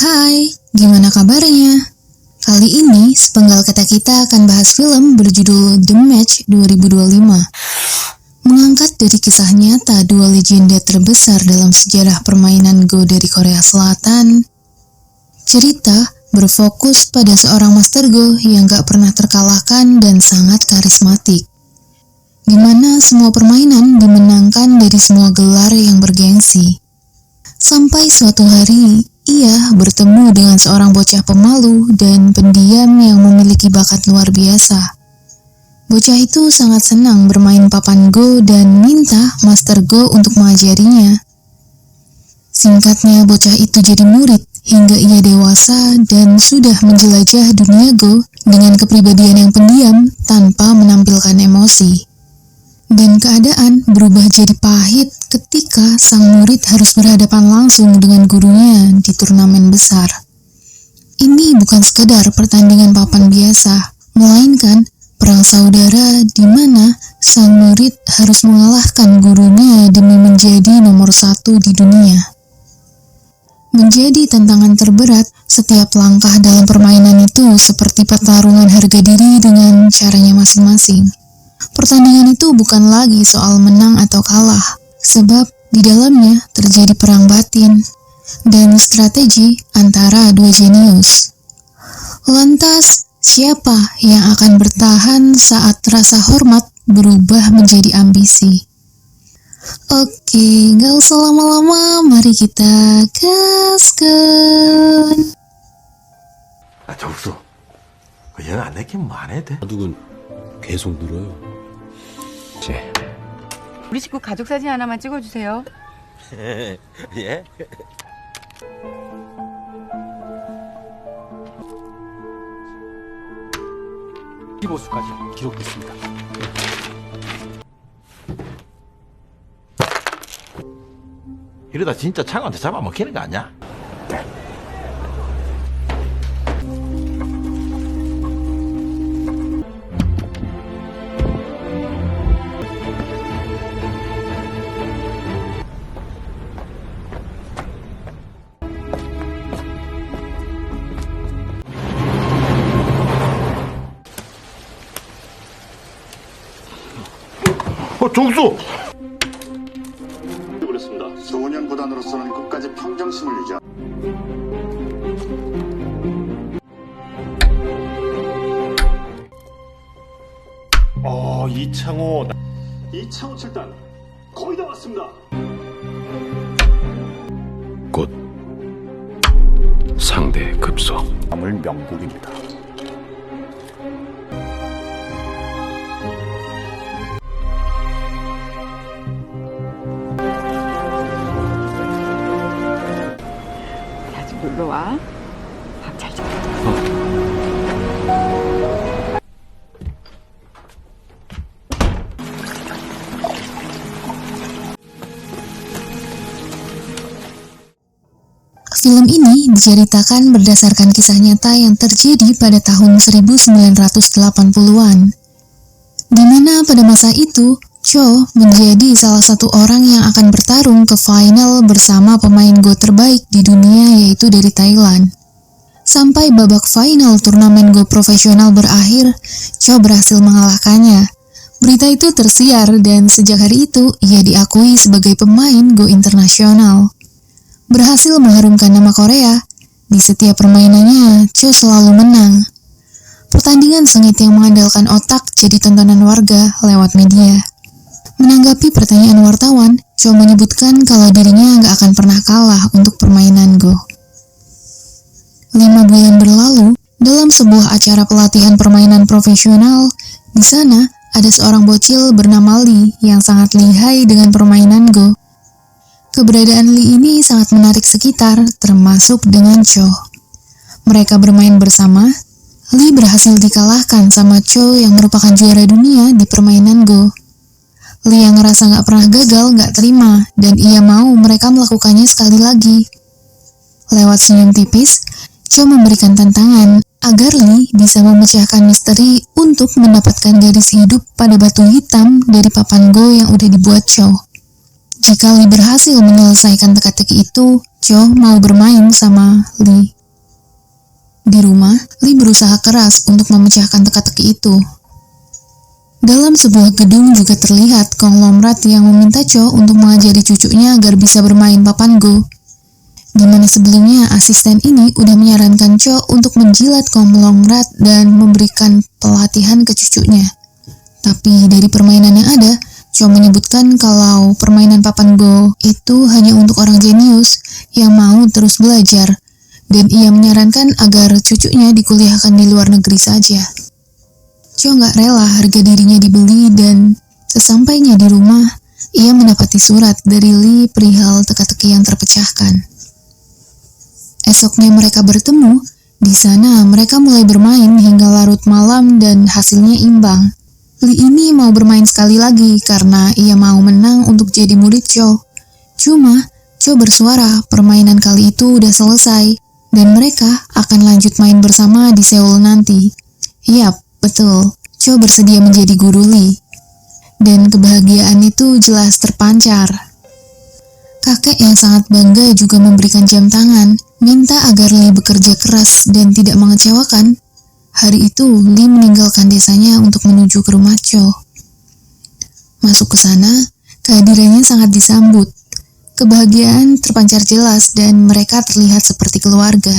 Hai, gimana kabarnya? Kali ini sepenggal kata kita akan bahas film berjudul The Match 2025. Mengangkat dari kisah nyata dua legenda terbesar dalam sejarah permainan Go dari Korea Selatan, cerita berfokus pada seorang Master Go yang gak pernah terkalahkan dan sangat karismatik, di mana semua permainan dimenangkan dari semua gelar yang bergengsi. Sampai suatu hari, ia bertemu dengan seorang bocah pemalu dan pendiam yang memiliki bakat luar biasa. Bocah itu sangat senang bermain papan Go dan minta Master Go untuk mengajarinya. Singkatnya, bocah itu jadi murid hingga ia dewasa dan sudah menjelajah dunia Go dengan kepribadian yang pendiam tanpa menampilkan emosi. Dan keadaan berubah jadi pahit ketika sang murid harus berhadapan langsung dengan gurunya di turnamen besar. Ini bukan sekedar pertandingan papan biasa, melainkan perang saudara di mana sang murid harus mengalahkan gurunya demi menjadi nomor 1 di dunia. Menjadi tantangan terberat, setiap langkah dalam permainan itu seperti pertarungan harga diri dengan caranya masing-masing. Pertandingan itu bukan lagi soal menang atau kalah, sebab di dalamnya terjadi perang batin dan strategi antara dua jenius. Lantas, siapa yang akan bertahan saat rasa hormat berubah menjadi ambisi? Oke, gak usah lama-lama, mari kita gaskan. 정수, 얘는 안 내키면 뭐 안 해도 돼? 바둑은 계속 늘어요. 우리 식구 가족 사진 하나만 찍어주세요. 예? 보수까지 기록됐습니다. 이러다 진짜 창한테 잡아먹히는 거 아니야? 정수! 그렇습니다. 소년 구단으로서는 끝까지 평정심을 유지. 이창호 7단 거의 다 왔습니다. 곧 상대 급소. 남을 명국입니다. 자주 놀러 와. 밥 잘 줘. Film ini diceritakan berdasarkan kisah nyata yang terjadi pada tahun 1980-an, di mana pada masa itu, Cho menjadi salah satu orang yang akan bertarung ke final bersama pemain Go terbaik di dunia yaitu dari Thailand. Sampai babak final turnamen Go profesional berakhir, Cho berhasil mengalahkannya. Berita itu tersiar dan sejak hari itu ia diakui sebagai pemain Go internasional. Berhasil mengharumkan nama Korea, di setiap permainannya, Cho selalu menang. Pertandingan sengit yang mengandalkan otak jadi tontonan warga lewat media. Menanggapi pertanyaan wartawan, Cho menyebutkan kalau dirinya nggak akan pernah kalah untuk permainan Go. 5 bulan berlalu, dalam sebuah acara pelatihan permainan profesional, di sana ada seorang bocil bernama Lee yang sangat lihai dengan permainan Go. Keberadaan Lee ini sangat menarik sekitar, termasuk dengan Cho. Mereka bermain bersama. Lee berhasil dikalahkan sama Cho yang merupakan juara dunia di permainan Go. Lee yang ngerasa gak pernah gagal gak terima, dan ia mau mereka melakukannya sekali lagi. Lewat senyum tipis, Cho memberikan tantangan agar Lee bisa memecahkan misteri untuk mendapatkan garis hidup pada batu hitam dari papan Go yang udah dibuat Cho. Jika Lee berhasil menyelesaikan teka-teki itu, Cho mau bermain sama Lee. Di rumah, Lee berusaha keras untuk memecahkan teka-teki itu. Dalam sebuah gedung juga terlihat konglomerat yang meminta Cho untuk mengajari cucunya agar bisa bermain papan Go. Di mana sebelumnya asisten ini udah menyarankan Cho untuk menjilat konglomerat dan memberikan pelatihan ke cucunya. Tapi dari permainan yang ada, Cho menyebutkan kalau permainan papan Go itu hanya untuk orang jenius yang mau terus belajar, dan ia menyarankan agar cucunya dikuliahkan di luar negeri saja. Cho nggak rela harga dirinya dibeli, dan sesampainya di rumah, ia mendapati surat dari Lee perihal teka-teki yang terpecahkan. Esoknya mereka bertemu. Di sana mereka mulai bermain hingga larut malam dan hasilnya imbang. Lee ini mau bermain sekali lagi karena ia mau menang untuk jadi murid Cho. Cuma Cho bersuara permainan kali itu udah selesai dan mereka akan lanjut main bersama di Seoul nanti. Yap, betul, Cho bersedia menjadi guru Lee. Dan kebahagiaan itu jelas terpancar. Kakek yang sangat bangga juga memberikan jam tangan, minta agar Lee bekerja keras dan tidak mengecewakan. Hari itu, Lee meninggalkan desanya untuk menuju ke rumah Cho. Masuk ke sana, kehadirannya sangat disambut. Kebahagiaan terpancar jelas dan mereka terlihat seperti keluarga.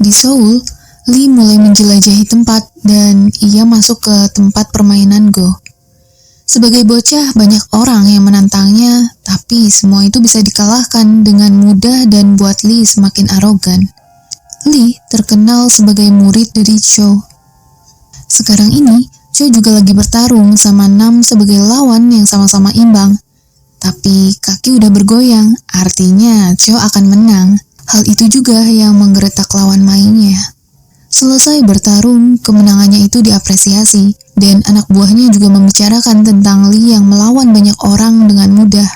Di Seoul, Lee mulai menjelajahi tempat dan ia masuk ke tempat permainan Go. Sebagai bocah, banyak orang yang menantangnya, tapi semua itu bisa dikalahkan dengan mudah dan buat Lee semakin arogan. Lee terkenal sebagai murid dari Cho. Sekarang ini, Cho juga lagi bertarung sama Nam sebagai lawan yang sama-sama imbang. Tapi kaki udah bergoyang, artinya Cho akan menang. Hal itu juga yang menggeretak lawan mainnya. Selesai bertarung, kemenangannya itu diapresiasi, dan anak buahnya juga membicarakan tentang Lee yang melawan banyak orang dengan mudah.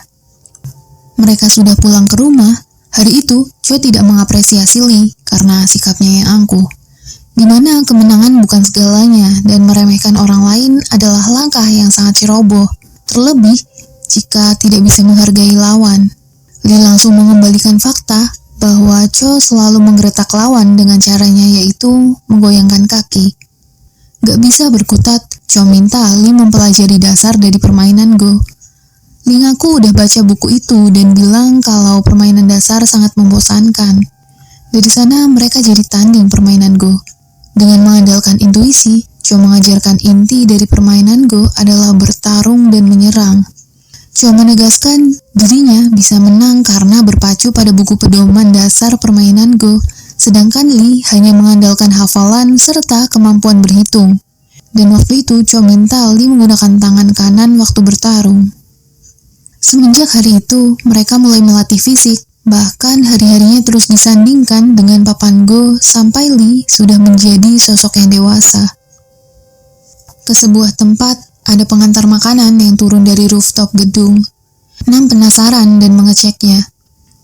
Mereka sudah pulang ke rumah. Hari itu, Cho tidak mengapresiasi Lee karena sikapnya yang angkuh, di mana kemenangan bukan segalanya dan meremehkan orang lain adalah langkah yang sangat ceroboh, terlebih jika tidak bisa menghargai lawan. Lee langsung mengembalikan fakta bahwa Cho selalu menggeretak lawan dengan caranya, yaitu menggoyangkan kaki. Gak bisa berkutat, Cho minta Lee mempelajari dasar dari permainan Go. Lee ngaku udah baca buku itu dan bilang kalau permainan dasar sangat membosankan. Dari sana mereka jadi tanding permainan Go. Dengan mengandalkan intuisi, Cho mengajarkan inti dari permainan Go adalah bertarung dan menyerang. Cho menegaskan dirinya bisa menang karena berpacu pada buku pedoman dasar permainan Go, sedangkan Lee hanya mengandalkan hafalan serta kemampuan berhitung. Dan waktu itu Cho minta Lee menggunakan tangan kanan waktu bertarung. Semenjak hari itu, mereka mulai melatih fisik, bahkan hari-harinya terus disandingkan dengan papan Go sampai Lee sudah menjadi sosok yang dewasa. Ke sebuah tempat, ada pengantar makanan yang turun dari rooftop gedung. Nam penasaran dan mengeceknya.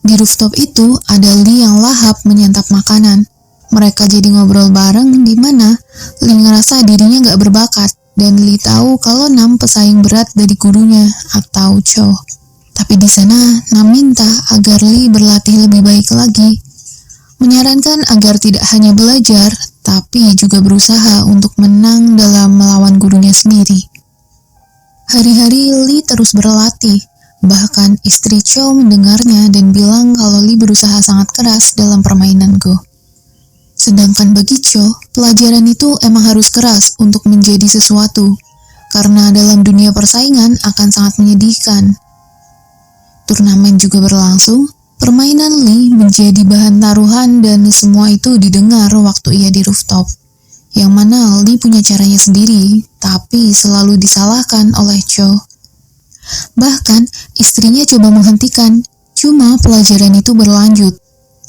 Di rooftop itu ada Lee yang lahap menyantap makanan. Mereka jadi ngobrol bareng di mana Lee ngerasa dirinya gak berbakat dan Lee tahu kalau Nam pesaing berat dari gurunya atau Cho. Tapi di sana Nam minta agar Lee berlatih lebih baik lagi. Menyarankan agar tidak hanya belajar tapi juga berusaha untuk menang dalam melawan gurunya sendiri. Hari-hari Lee terus berlatih, bahkan istri Cho mendengarnya dan bilang kalau Lee berusaha sangat keras dalam permainan Go. Sedangkan bagi Cho, pelajaran itu emang harus keras untuk menjadi sesuatu, karena dalam dunia persaingan akan sangat menyedihkan. Turnamen juga berlangsung, permainan Lee menjadi bahan taruhan dan semua itu didengar waktu ia di rooftop. Yang mana Lee punya caranya sendiri, tapi selalu disalahkan oleh Cho. Bahkan, istrinya coba menghentikan, cuma pelajaran itu berlanjut.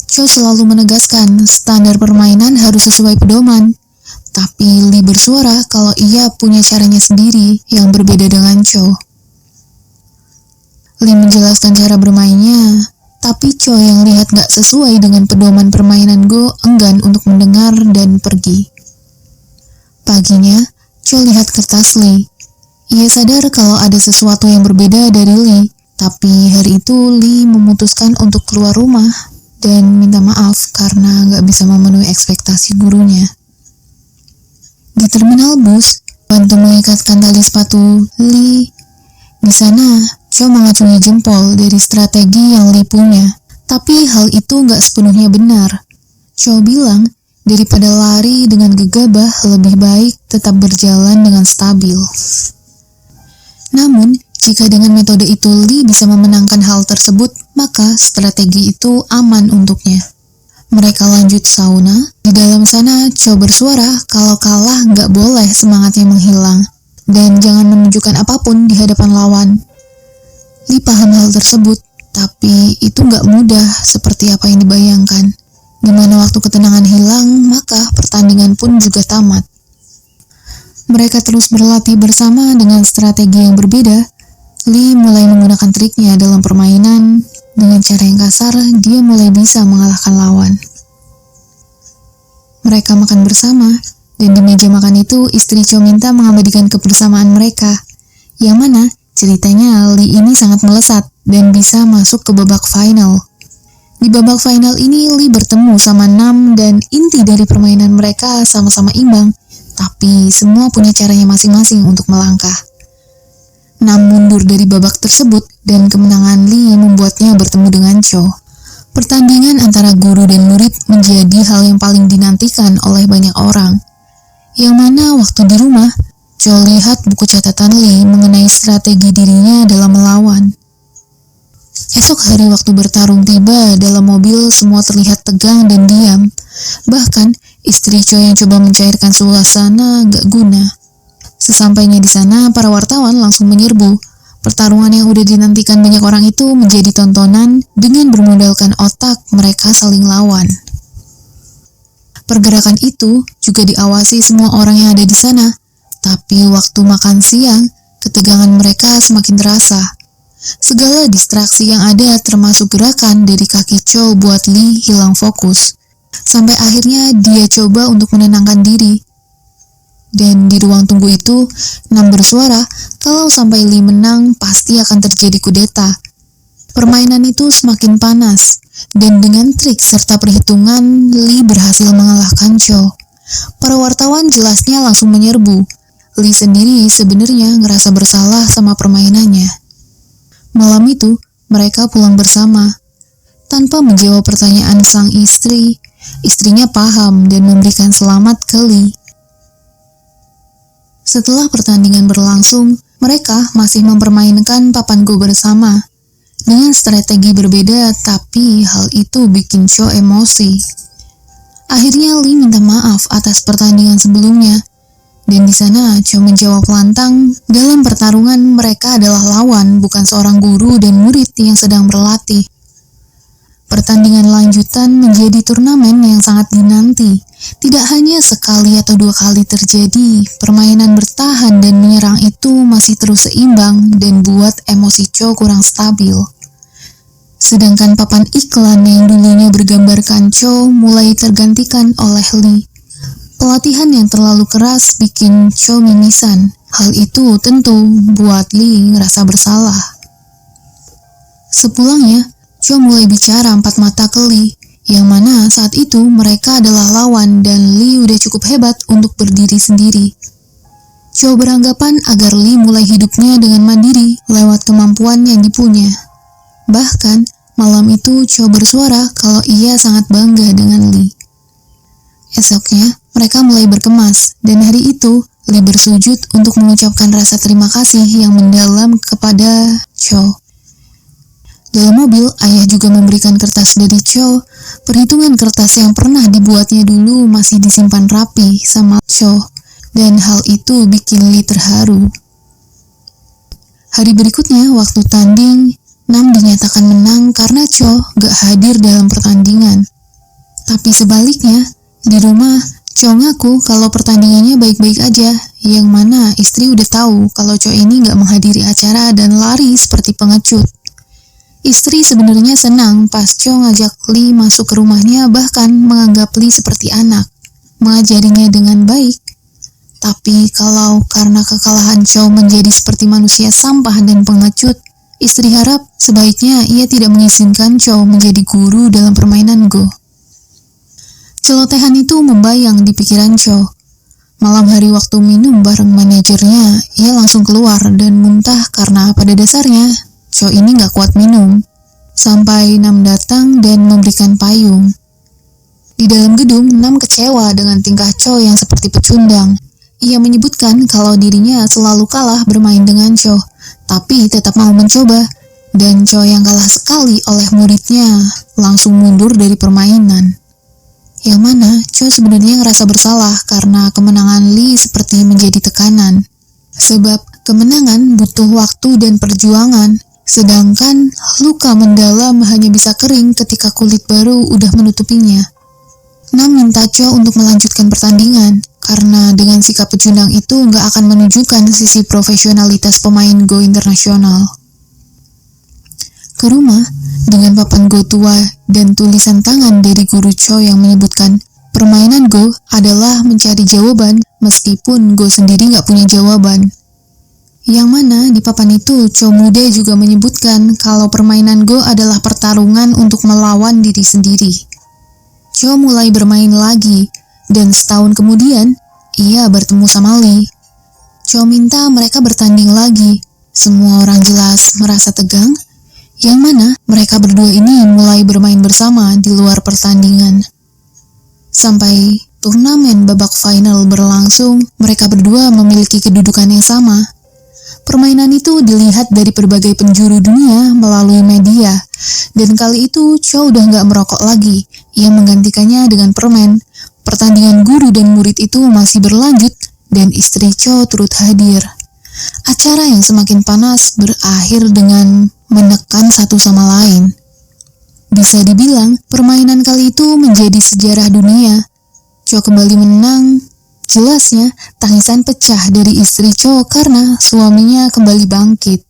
Cho selalu menegaskan standar permainan harus sesuai pedoman, tapi Lee bersuara kalau ia punya caranya sendiri yang berbeda dengan Cho. Lee menjelaskan cara bermainnya, tapi Cho yang lihat gak sesuai dengan pedoman permainan Go enggan untuk mendengar dan pergi. Paginya, Cho lihat kertas Lee. Ia sadar kalau ada sesuatu yang berbeda dari Lee, tapi hari itu Lee memutuskan untuk keluar rumah. dan minta maaf karena nggak bisa memenuhi ekspektasi gurunya. Di terminal bus, bantu mengikatkan tali sepatu Lee. Di sana, Cho mengacungi jempol dari strategi yang Lee punya. Tapi hal itu nggak sepenuhnya benar. Cho bilang, daripada lari dengan gegabah, lebih baik tetap berjalan dengan stabil. Namun, jika dengan metode itu Lee bisa memenangkan hal tersebut, maka strategi itu aman untuknya. Mereka lanjut sauna. Di dalam sana, Cho bersuara kalau kalah nggak boleh semangatnya menghilang. Dan jangan menunjukkan apapun di hadapan lawan. Lee paham hal tersebut, tapi itu nggak mudah seperti apa yang dibayangkan. Di mana waktu ketenangan hilang, maka pertandingan pun juga tamat. Mereka terus berlatih bersama dengan strategi yang berbeda. Lee mulai menggunakan triknya dalam permainan. Dengan cara yang kasar, dia mulai bisa mengalahkan lawan. Mereka makan bersama, dan di meja makan itu istri Cho minta mengabadikan kebersamaan mereka. Yang mana ceritanya Lee ini sangat melesat dan bisa masuk ke babak final. Di babak final ini Lee bertemu sama Nam dan inti dari permainan mereka sama-sama imbang, tapi semua punya caranya masing-masing untuk melangkah. Nam mundur dari babak tersebut dan kemenangan Lee membuatnya bertemu dengan Cho. Pertandingan antara guru dan murid menjadi hal yang paling dinantikan oleh banyak orang. Yang mana waktu di rumah, Cho lihat buku catatan Lee mengenai strategi dirinya dalam melawan. Esok hari waktu bertarung tiba, dalam mobil semua terlihat tegang dan diam. Bahkan istri Cho yang coba mencairkan suasana gak guna. Sesampainya di sana, para wartawan langsung menyerbu. Pertarungan yang udah dinantikan banyak orang itu menjadi tontonan dengan bermodalkan otak mereka saling lawan. Pergerakan itu juga diawasi semua orang yang ada di sana. Tapi waktu makan siang, ketegangan mereka semakin terasa. Segala distraksi yang ada termasuk gerakan dari kaki Cho buat Lee hilang fokus. Sampai akhirnya dia coba untuk menenangkan diri. Dan di ruang tunggu itu, Nam bersuara kalau sampai Lee menang pasti akan terjadi kudeta. Permainan itu semakin panas, dan dengan trik serta perhitungan, Lee berhasil mengalahkan Cho. Para wartawan jelasnya langsung menyerbu. Lee sendiri sebenarnya ngerasa bersalah sama permainannya. Malam itu, mereka pulang bersama. Tanpa menjawab pertanyaan sang istri, istrinya paham dan memberikan selamat ke Lee. Setelah pertandingan berlangsung, mereka masih mempermainkan papan go bersama. Dengan strategi berbeda, tapi hal itu bikin Cho emosi. Akhirnya Lee minta maaf atas pertandingan sebelumnya. Dan di sana Cho menjawab lantang, dalam pertarungan mereka adalah lawan, bukan seorang guru dan murid yang sedang berlatih. Pertandingan lanjutan menjadi turnamen yang sangat dinanti. Tidak hanya sekali atau dua kali terjadi, permainan bertahan dan menyerang itu masih terus seimbang dan buat emosi Cho kurang stabil. Sedangkan papan iklan yang dulunya bergambarkan Cho mulai tergantikan oleh Lee. Pelatihan yang terlalu keras bikin Cho mimisan. Hal itu tentu buat Lee ngerasa bersalah. Sepulangnya, Cho mulai bicara empat mata ke Lee, yang mana saat itu mereka adalah lawan dan Lee udah cukup hebat untuk berdiri sendiri. Cho beranggapan agar Lee mulai hidupnya dengan mandiri lewat kemampuan yang dipunya. Bahkan, malam itu Cho bersuara kalau ia sangat bangga dengan Lee. Esoknya, mereka mulai berkemas, dan hari itu Lee bersujud untuk mengucapkan rasa terima kasih yang mendalam kepada Cho. Dalam mobil, ayah juga memberikan kertas dari Cho. Perhitungan kertas yang pernah dibuatnya dulu masih disimpan rapi sama Cho, dan hal itu bikin Lee terharu. Hari berikutnya, waktu tanding, Nam dinyatakan menang karena Cho gak hadir dalam pertandingan. Tapi sebaliknya, di rumah, Cho ngaku kalau pertandingannya baik-baik aja, yang mana istri udah tahu kalau Cho ini gak menghadiri acara dan lari seperti pengecut. Istri sebenarnya senang pas Cho ngajak Lee masuk ke rumahnya, bahkan menganggap Lee seperti anak, mengajarinya dengan baik. Tapi kalau karena kekalahan Cho menjadi seperti manusia sampah dan pengecut, Istri harap sebaiknya ia tidak mengizinkan Cho menjadi guru dalam permainan Go. Celotehan itu membayang di pikiran Cho. Malam hari waktu minum bareng manajernya, ia langsung keluar dan muntah karena pada dasarnya Cho ini gak kuat minum. Sampai Nam datang dan memberikan payung. Di dalam gedung, Nam kecewa dengan tingkah Cho yang seperti pecundang. Ia menyebutkan kalau dirinya selalu kalah bermain dengan Cho, tapi tetap mau mencoba. Dan Cho yang kalah sekali oleh muridnya langsung mundur dari permainan. Yang mana Cho sebenarnya ngerasa bersalah karena kemenangan Lee seperti menjadi tekanan. Sebab kemenangan butuh waktu dan perjuangan, sedangkan luka mendalam hanya bisa kering ketika kulit baru udah menutupinya. Nam minta Cho untuk melanjutkan pertandingan, karena dengan sikap pecundang itu nggak akan menunjukkan sisi profesionalitas pemain Go internasional. Ke rumah, dengan papan Go tua dan tulisan tangan dari guru Cho yang menyebutkan permainan Go adalah mencari jawaban meskipun Go sendiri nggak punya jawaban. Yang mana di papan itu Cho muda juga menyebutkan kalau permainan Go adalah pertarungan untuk melawan diri sendiri. Cho mulai bermain lagi dan setahun kemudian ia bertemu sama Lee. Cho minta mereka bertanding lagi. Semua orang jelas merasa tegang. Yang mana mereka berdua ini mulai bermain bersama di luar pertandingan. Sampai turnamen babak final berlangsung, mereka berdua memiliki kedudukan yang sama. Permainan itu dilihat dari berbagai penjuru dunia melalui media. Dan kali itu Cho udah nggak merokok lagi. Ia menggantikannya dengan permen. Pertandingan guru dan murid itu masih berlanjut dan istri Cho turut hadir. Acara yang semakin panas berakhir dengan menekan satu sama lain. Bisa dibilang, permainan kali itu menjadi sejarah dunia. Cho kembali menang. Jelasnya, tangisan pecah dari istri Cho karena suaminya kembali bangkit.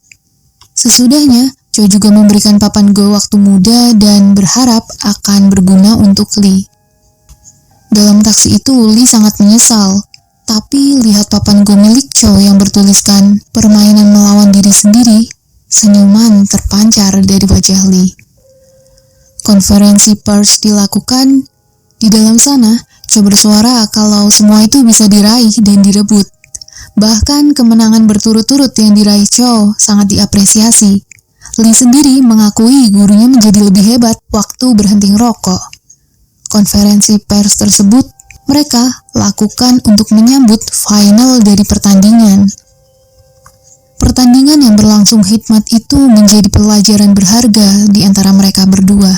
Sesudahnya, Cho juga memberikan papan Go waktu muda dan berharap akan berguna untuk Lee. Dalam taksi itu, Lee sangat menyesal. Tapi lihat papan Go milik Cho yang bertuliskan permainan melawan diri sendiri, senyuman terpancar dari wajah Lee. Konferensi pers dilakukan. Di dalam sana, Cho bersuara kalau semua itu bisa diraih dan direbut. Bahkan kemenangan berturut-turut yang diraih Cho sangat diapresiasi. Lee sendiri mengakui gurunya menjadi lebih hebat waktu berhenti ngerokok. Konferensi pers tersebut mereka lakukan untuk menyambut final dari pertandingan. Pertandingan yang berlangsung hikmat itu menjadi pelajaran berharga di antara mereka berdua,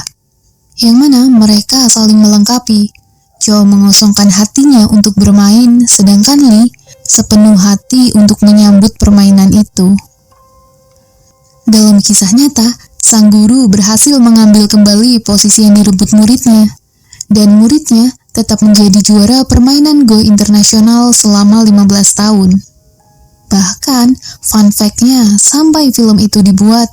yang mana mereka saling melengkapi. Cho mengosongkan hatinya untuk bermain, sedangkan Lee sepenuh hati untuk menyambut permainan itu. Dalam kisah nyata, sang guru berhasil mengambil kembali posisi yang direbut muridnya, dan muridnya tetap menjadi juara permainan Go internasional selama 15 tahun. Bahkan, fun fact-nya, sampai film itu dibuat,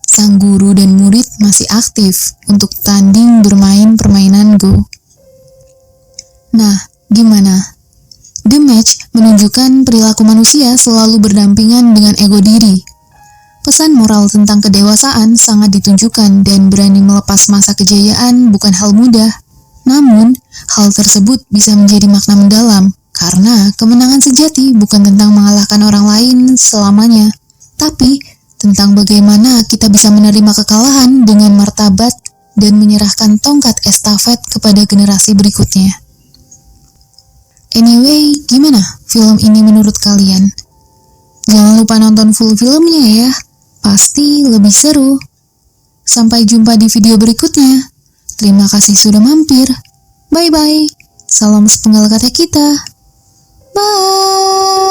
sang guru dan murid masih aktif untuk tanding bermain permainan Go. Nah, gimana? The Match menunjukkan perilaku manusia selalu berdampingan dengan ego diri. Pesan moral tentang kedewasaan sangat ditunjukkan dan berani melepas masa kejayaan bukan hal mudah. Namun, hal tersebut bisa menjadi makna mendalam karena kemenangan sejati bukan tentang mengalahkan orang lain selamanya, tapi tentang bagaimana kita bisa menerima kekalahan dengan martabat dan menyerahkan tongkat estafet kepada generasi berikutnya. Anyway, gimana film ini menurut kalian? Jangan lupa nonton full filmnya ya, pasti lebih seru. Sampai jumpa di video berikutnya. Terima kasih sudah mampir. Bye-bye. Salam sepenggal kata kita. Bye.